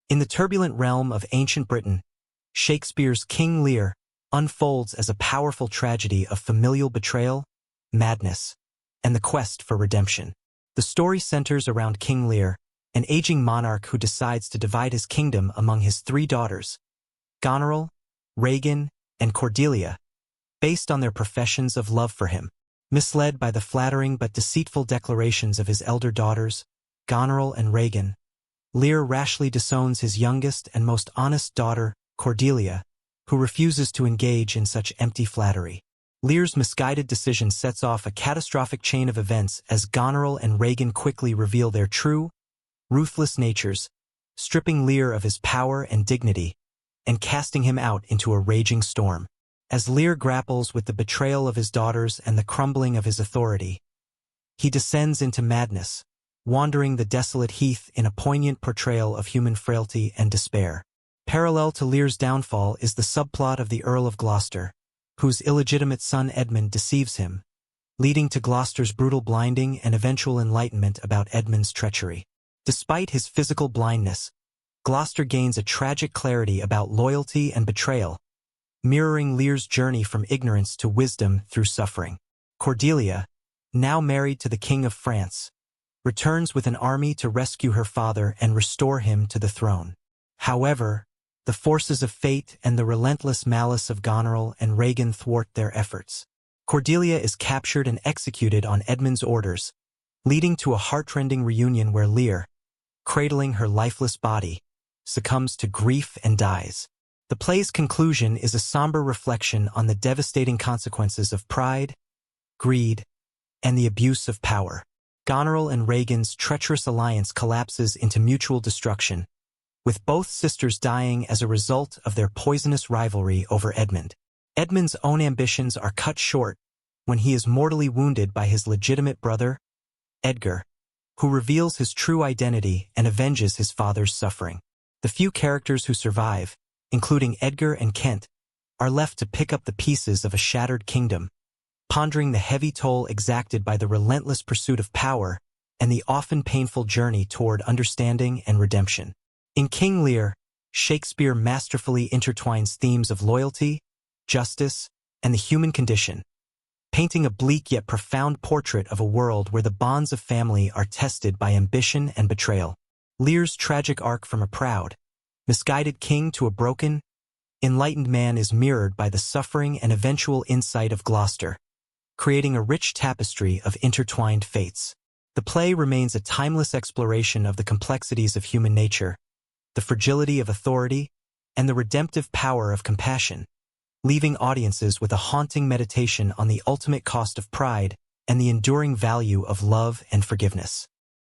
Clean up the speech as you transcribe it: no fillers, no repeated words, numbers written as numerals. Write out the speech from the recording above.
In the turbulent realm of ancient Britain, Shakespeare's King Lear unfolds as a powerful tragedy of familial betrayal, madness, and the quest for redemption. The story centers around King Lear, an aging monarch who decides to divide his kingdom among his three daughters, Goneril, Regan, and Cordelia, based on their professions of love for him. Misled by the flattering but deceitful declarations of his elder daughters, Goneril and Regan, Lear rashly disowns his youngest and most honest daughter, Cordelia, who refuses to engage in such empty flattery. Lear's misguided decision sets off a catastrophic chain of events as Goneril and Regan quickly reveal their true, ruthless natures, stripping Lear of his power and dignity, and casting him out into a raging storm. As Lear grapples with the betrayal of his daughters and the crumbling of his authority, he descends into madness, wandering the desolate heath in a poignant portrayal of human frailty and despair. Parallel to Lear's downfall is the subplot of the Earl of Gloucester, whose illegitimate son Edmund deceives him, leading to Gloucester's brutal blinding and eventual enlightenment about Edmund's treachery. Despite his physical blindness, Gloucester gains a tragic clarity about loyalty and betrayal, mirroring Lear's journey from ignorance to wisdom through suffering. Cordelia, now married to the King of France, returns with an army to rescue her father and restore him to the throne. However, the forces of fate and the relentless malice of Goneril and Regan thwart their efforts. Cordelia is captured and executed on Edmund's orders, leading to a heartrending reunion where Lear, cradling her lifeless body, succumbs to grief and dies. The play's conclusion is a somber reflection on the devastating consequences of pride, greed, and the abuse of power. Goneril and Regan's treacherous alliance collapses into mutual destruction, with both sisters dying as a result of their poisonous rivalry over Edmund. Edmund's own ambitions are cut short when he is mortally wounded by his legitimate brother, Edgar, who reveals his true identity and avenges his father's suffering. The few characters who survive, including Edgar and Kent, are left to pick up the pieces of a shattered kingdom, pondering the heavy toll exacted by the relentless pursuit of power and the often painful journey toward understanding and redemption. In King Lear, Shakespeare masterfully intertwines themes of loyalty, justice, and the human condition, painting a bleak yet profound portrait of a world where the bonds of family are tested by ambition and betrayal. Lear's tragic arc from a proud, misguided king to a broken, enlightened man is mirrored by the suffering and eventual insight of Gloucester, creating a rich tapestry of intertwined fates. The play remains a timeless exploration of the complexities of human nature, the fragility of authority, and the redemptive power of compassion, leaving audiences with a haunting meditation on the ultimate cost of pride and the enduring value of love and forgiveness.